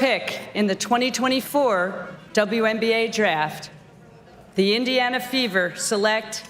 pick in the 2024 WNBA draft, the Indiana Fever select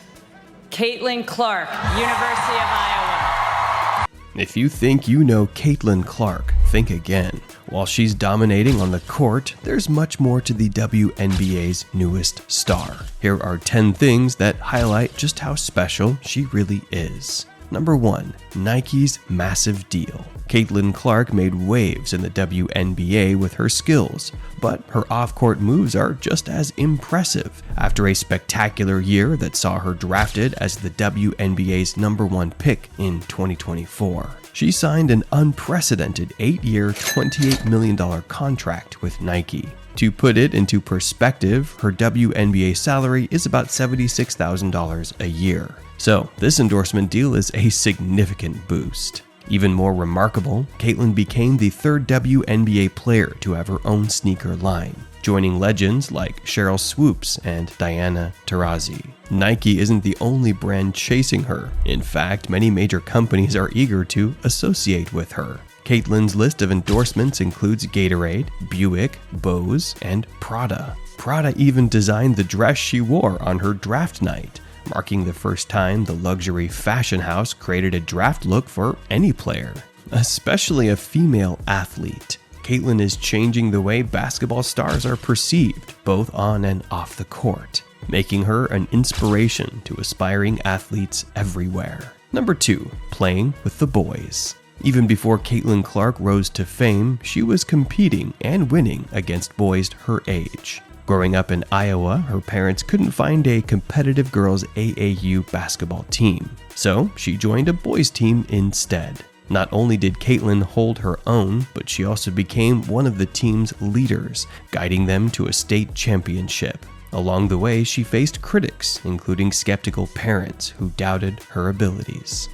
Caitlin Clark, University of Iowa. If you think you know Caitlin Clark, think again. While she's dominating on the court, there's much more to the WNBA's newest star. Here are 10 things that highlight just how special she really is. Number 1. Nike's massive deal. Caitlin Clark made waves in the WNBA with her skills, but her off-court moves are just as impressive. After a spectacular year that saw her drafted as the WNBA's #1 pick in 2024, she signed an unprecedented 8-year, $28 million contract with Nike. To put it into perspective, her WNBA salary is about $76,000 a year. So this endorsement deal is a significant boost. Even more remarkable, Caitlin became the third WNBA player to have her own sneaker line, joining legends like Sheryl Swoopes and Diana Taurasi. Nike isn't the only brand chasing her. In fact, many major companies are eager to associate with her. Caitlin's list of endorsements includes Gatorade, Buick, Bose, and Prada. Prada even designed the dress she wore on her draft night, marking the first time the luxury fashion house created a draft look for any player, especially a female athlete. Caitlin is changing the way basketball stars are perceived, both on and off the court, making her an inspiration to aspiring athletes everywhere. Number 2. Playing with the boys. Even before Caitlin Clark rose to fame, she was competing and winning against boys her age. Growing up in Iowa, her parents couldn't find a competitive girls' AAU basketball team, so she joined a boys' team instead. Not only did Caitlin hold her own, but she also became one of the team's leaders, guiding them to a state championship. Along the way, she faced critics, including skeptical parents who doubted her abilities.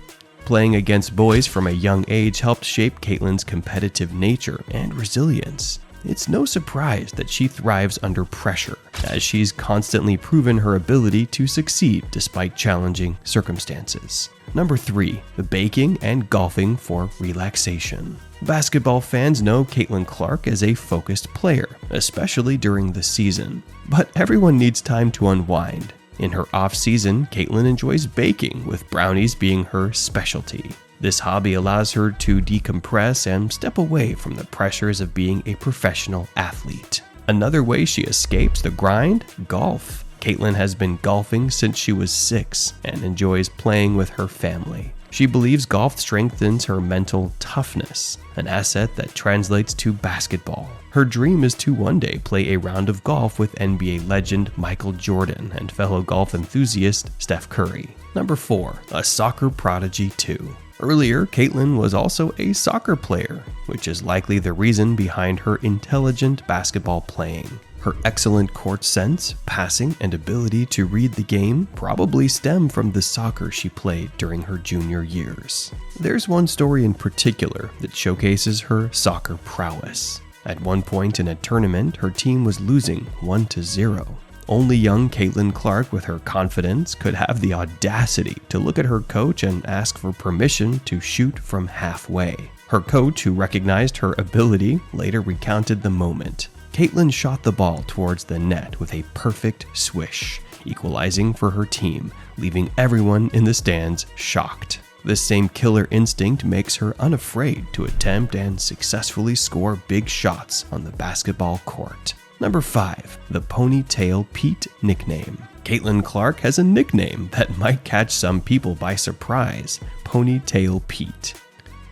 Playing against boys from a young age helped shape Caitlin's competitive nature and resilience. It's no surprise that she thrives under pressure, as she's constantly proven her ability to succeed despite challenging circumstances. Number 3. Baking and golfing for relaxation. Basketball fans know Caitlin Clark as a focused player, especially during the season. But everyone needs time to unwind. In her off-season, Caitlin enjoys baking, with brownies being her specialty. This hobby allows her to decompress and step away from the pressures of being a professional athlete. Another way she escapes the grind? Golf. Caitlin has been golfing since she was 6 and enjoys playing with her family. She believes golf strengthens her mental toughness, an asset that translates to basketball. Her dream is to one day play a round of golf with NBA legend Michael Jordan and fellow golf enthusiast Steph Curry. Number 4. A soccer prodigy too. Earlier, Caitlin was also a soccer player, which is likely the reason behind her intelligent basketball playing. Her excellent court sense, passing, and ability to read the game probably stem from the soccer she played during her junior years. There's one story in particular that showcases her soccer prowess. At one point in a tournament, her team was losing 1-0. Only young Caitlin Clark, with her confidence, could have the audacity to look at her coach and ask for permission to shoot from halfway. Her coach, who recognized her ability, later recounted the moment. Caitlin shot the ball towards the net with a perfect swish, equalizing for her team, leaving everyone in the stands shocked. This same killer instinct makes her unafraid to attempt and successfully score big shots on the basketball court. Number 5. The Ponytail Pete nickname. Caitlin Clark has a nickname that might catch some people by surprise: Ponytail Pete.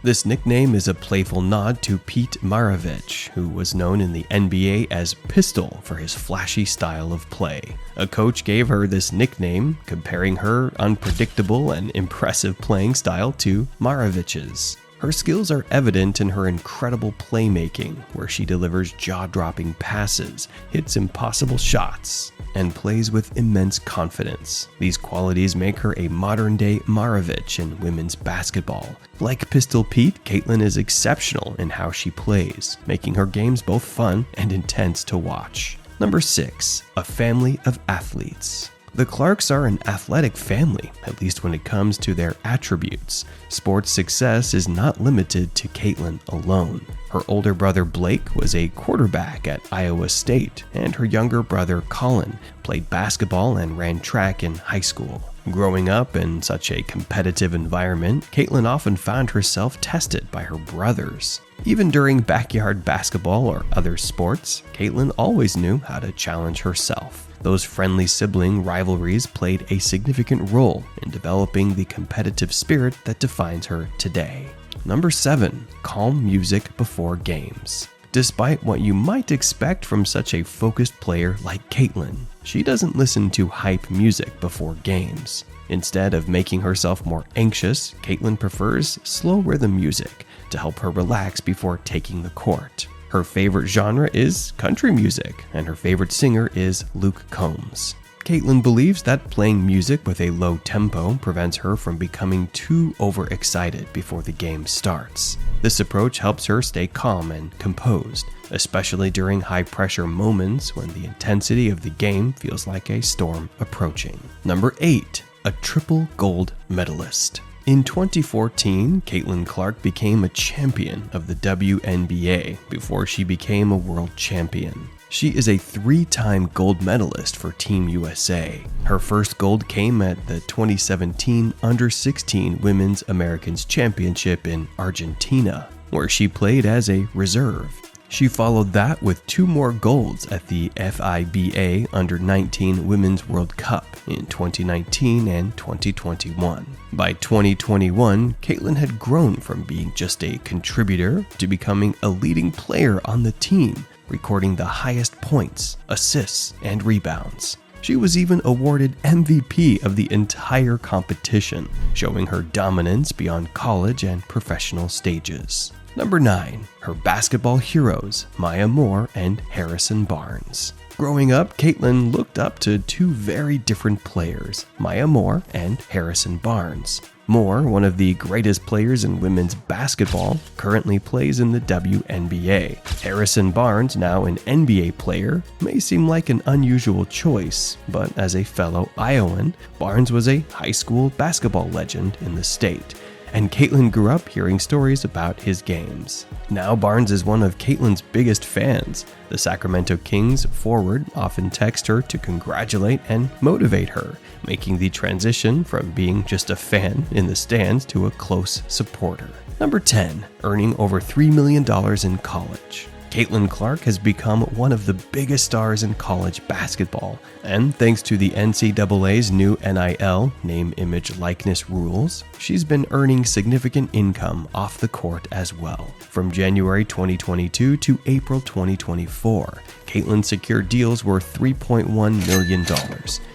This nickname is a playful nod to Pete Maravich, who was known in the NBA as Pistol for his flashy style of play. A coach gave her this nickname, comparing her unpredictable and impressive playing style to Maravich's. Her skills are evident in her incredible playmaking, where she delivers jaw-dropping passes, hits impossible shots, and plays with immense confidence. These qualities make her a modern-day Maravich in women's basketball. Like Pistol Pete, Caitlin is exceptional in how she plays, making her games both fun and intense to watch. Number 6. A family of athletes. The Clarks are an athletic family, at least when it comes to their attributes. Sports success is not limited to Caitlin alone. Her older brother Blake was a quarterback at Iowa State, and her younger brother Colin played basketball and ran track in high school. Growing up in such a competitive environment, Caitlin often found herself tested by her brothers. Even during backyard basketball or other sports, Caitlin always knew how to challenge herself. Those friendly sibling rivalries played a significant role in developing the competitive spirit that defines her today. Number 7. Calm music before games. Despite what you might expect from such a focused player like Caitlin, she doesn't listen to hype music before games. Instead of making herself more anxious, Caitlin prefers slow rhythm music to help her relax before taking the court. Her favorite genre is country music, and her favorite singer is Luke Combs. Caitlin believes that playing music with a low tempo prevents her from becoming too overexcited before the game starts. This approach helps her stay calm and composed, especially during high-pressure moments when the intensity of the game feels like a storm approaching. Number 8. A triple gold medalist. In 2014, Caitlin Clark became a champion of the WNBA before she became a world champion. She is a 3-time gold medalist for Team USA. Her first gold came at the 2017 Under-16 Women's Americans Championship in Argentina, where she played as a reserve. She followed that with 2 more golds at the FIBA Under-19 Women's World Cup in 2019 and 2021. By 2021, Caitlin had grown from being just a contributor to becoming a leading player on the team, recording the highest points, assists, and rebounds. She was even awarded MVP of the entire competition, showing her dominance beyond college and professional stages. Number 9. Her basketball heroes, Maya Moore and Harrison Barnes. Growing up, Caitlin looked up to 2 very different players, Maya Moore and Harrison Barnes. Moore, one of the greatest players in women's basketball, currently plays in the WNBA. Harrison Barnes, now an NBA player, may seem like an unusual choice, but as a fellow Iowan, Barnes was a high school basketball legend in the state, and Caitlin grew up hearing stories about his games. Now Barnes is one of Caitlin's biggest fans. The Sacramento Kings forward often text her to congratulate and motivate her, making the transition from being just a fan in the stands to a close supporter. Number 10. Earning over $3 million in college. Caitlin Clark has become one of the biggest stars in college basketball, and thanks to the NCAA's new NIL, name, image, likeness rules, she's been earning significant income off the court as well. From January 2022 to April 2024, Caitlin secured deals worth $3.1 million.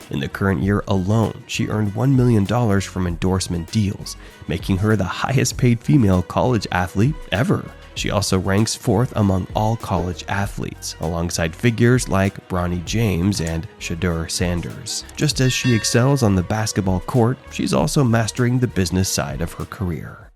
In the current year alone, she earned $1 million from endorsement deals, making her the highest paid female college athlete ever. She also ranks 4th among all college athletes, alongside figures like Bronny James and Shedeur Sanders. Just as she excels on the basketball court, she's also mastering the business side of her career.